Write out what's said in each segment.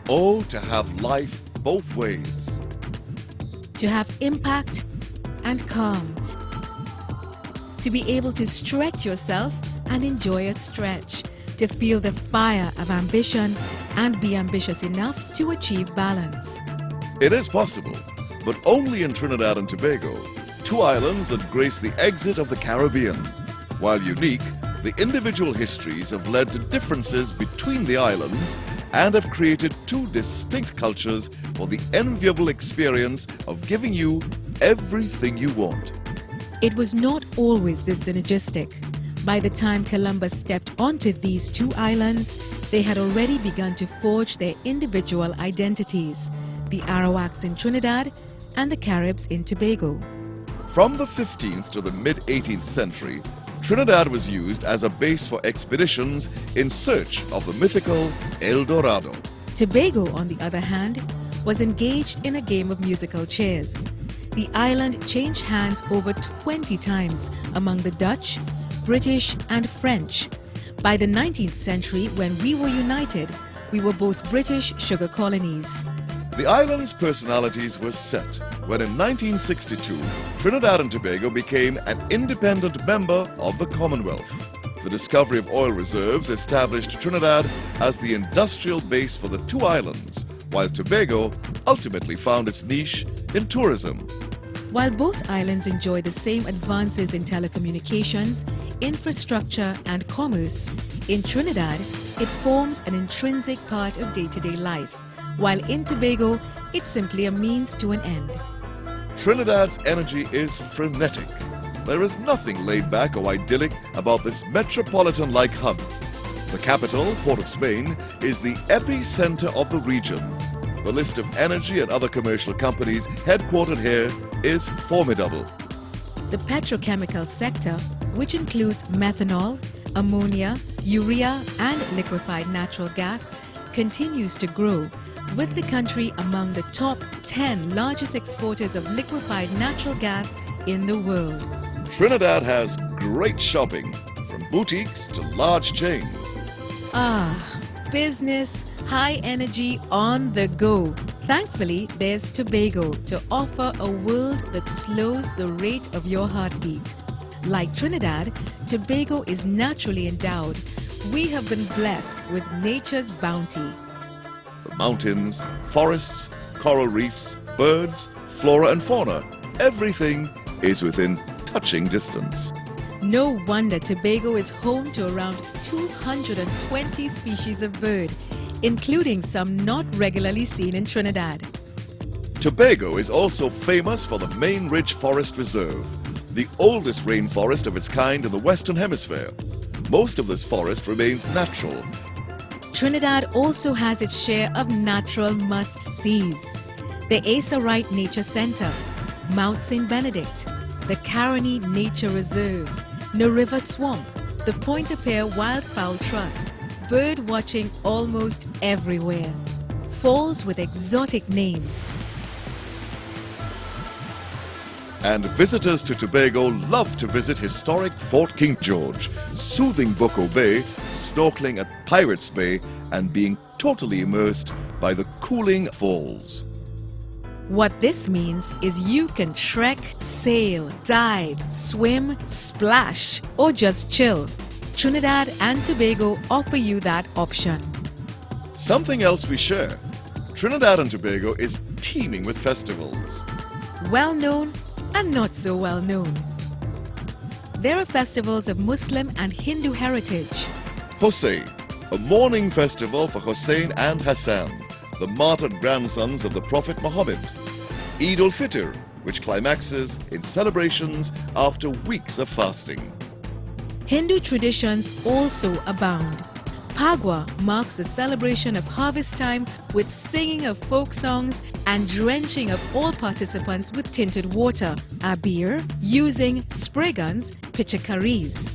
Oh, to have life both ways. To have impact and calm. To be able to stretch yourself and enjoy a stretch. To feel the fire of ambition and be ambitious enough to achieve balance. It is possible, but only in Trinidad and Tobago, two islands that grace the exit of the Caribbean. While unique, the individual histories have led to differences between the islands and have created two distinct cultures for the enviable experience of giving you everything you want. It was not always this synergistic. By the time Columbus stepped onto these two islands, they had already begun to forge their individual identities, the Arawaks in Trinidad and the Caribs in Tobago. From the 15th to the mid-18th century, Trinidad was used as a base for expeditions in search of the mythical El Dorado. Tobago, on the other hand, was engaged in a game of musical chairs. The island changed hands over 20 times among the Dutch, British and French. By the 19th century, when we were united, we were both British sugar colonies. The island's personalities were set when in 1962, Trinidad and Tobago became an independent member of the Commonwealth. The discovery of oil reserves established Trinidad as the industrial base for the two islands, while Tobago ultimately found its niche in tourism. While both islands enjoy the same advances in telecommunications, infrastructure and commerce, in Trinidad it forms an intrinsic part of day-to-day life, while in Tobago it's simply a means to an end. Trinidad's energy is frenetic. There is nothing laid back or idyllic about this metropolitan-like hub. The capital, Port of Spain, is the epicenter of the region. The list of energy and other commercial companies headquartered here is formidable. The petrochemical sector, which includes methanol, ammonia, urea and liquefied natural gas, continues to grow, with the country among the top 10 largest exporters of liquefied natural gas in the world. Trinidad has great shopping, from boutiques to large chains. Business, high energy, on the go. Thankfully, there's Tobago to offer a world that slows the rate of your heartbeat. Like Trinidad, Tobago is naturally endowed. We have been blessed with nature's bounty. The mountains, forests, coral reefs, birds, flora and fauna, everything is within touching distance. No wonder Tobago is home to around 220 species of bird, including some not regularly seen in Trinidad. Tobago is also famous for the Main Ridge Forest Reserve, the oldest rainforest of its kind in the Western Hemisphere. Most of this forest remains natural. Trinidad also has its share of natural must-sees. The Asa Wright Nature Center, Mount St. Benedict, the Caroni Nature Reserve, River Swamp, the Pointe-a-Pierre Wildfowl Trust, bird watching almost everywhere. Falls with exotic names. And visitors to Tobago love to visit historic Fort King George, soothing Bucco Bay, snorkeling at Pirates Bay, and being totally immersed by the cooling falls. What this means is you can trek, sail, dive, swim, splash, or just chill. Trinidad and Tobago offer you that option. Something else we share. Trinidad and Tobago is teeming with festivals. Well known and not so well known. There are festivals of Muslim and Hindu heritage. Hossein, a mourning festival for Hussein and Hassan, the martyred grandsons of the Prophet Muhammad. Eid al-Fitr, which climaxes in celebrations after weeks of fasting. Hindu traditions also abound. Pagwa marks the celebration of harvest time with singing of folk songs and drenching of all participants with tinted water, abir, using spray guns, pichakaris.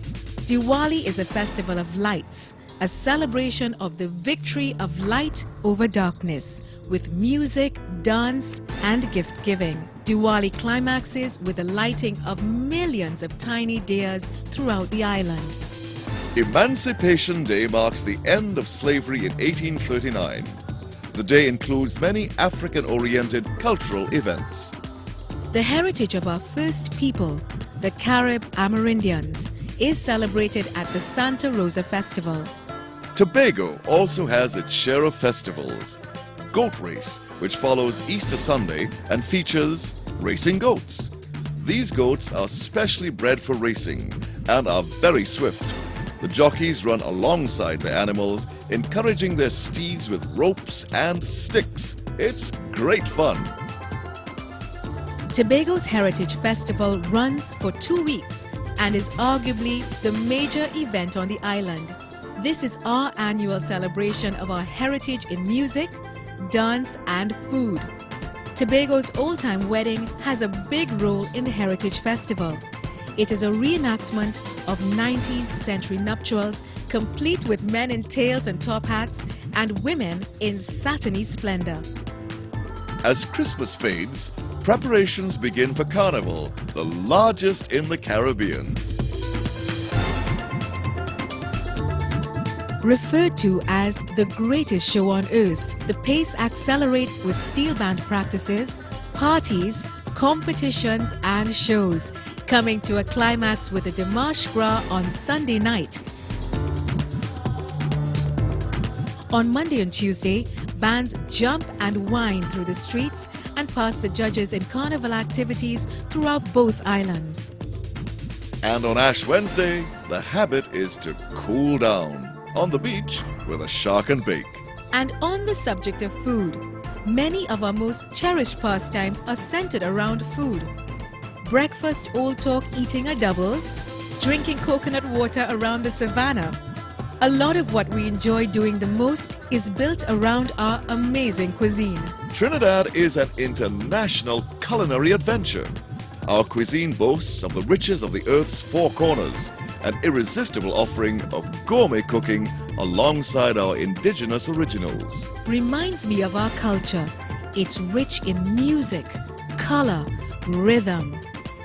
Diwali is a festival of lights, a celebration of the victory of light over darkness, with music, dance, and gift-giving. Diwali climaxes with the lighting of millions of tiny diyas throughout the island. Emancipation Day marks the end of slavery in 1839. The day includes many African-oriented cultural events. The heritage of our first people, the Carib Amerindians, is celebrated at the Santa Rosa Festival. Tobago also has its share of festivals. Goat Race, which follows Easter Sunday and features racing goats. These goats are specially bred for racing and are very swift. The jockeys run alongside the animals, encouraging their steeds with ropes and sticks. It's great fun. Tobago's Heritage Festival runs for 2 weeks and is arguably the major event on the island. This is our annual celebration of our heritage in music, dance and food. Tobago's old-time wedding has a big role in the Heritage Festival. It is a reenactment of 19th century nuptials, complete with men in tails and top hats and women in satiny splendor. As Christmas fades, preparations begin for Carnival, the largest in the Caribbean. Referred to as the greatest show on earth, the pace accelerates with steel band practices, parties, competitions and shows, coming to a climax with the Mardi Gras on Sunday night. On Monday and Tuesday, bands jump and wind through the streets and pass the judges in carnival activities throughout both islands. And on Ash Wednesday, the habit is to cool down on the beach with a shark and bake. And on the subject of food, many of our most cherished pastimes are centered around food. Breakfast old talk eating a doubles, drinking coconut water around the savannah. A lot of what we enjoy doing the most is built around our amazing cuisine. Trinidad is an international culinary adventure. Our cuisine boasts of the riches of the earth's four corners, an irresistible offering of gourmet cooking alongside our indigenous originals. Reminds me of our culture. It's rich in music, color, rhythm.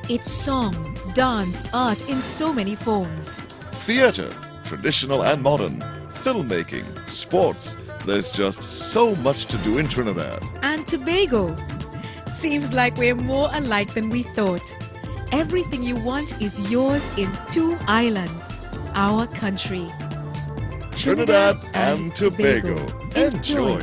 It's song, dance, art in so many forms. Theatre, traditional and modern, filmmaking, sports. There's just so much to do in Trinidad. And Tobago. Seems like we're more alike than we thought. Everything you want is yours in 2 islands, our country. Trinidad and Tobago. Enjoy.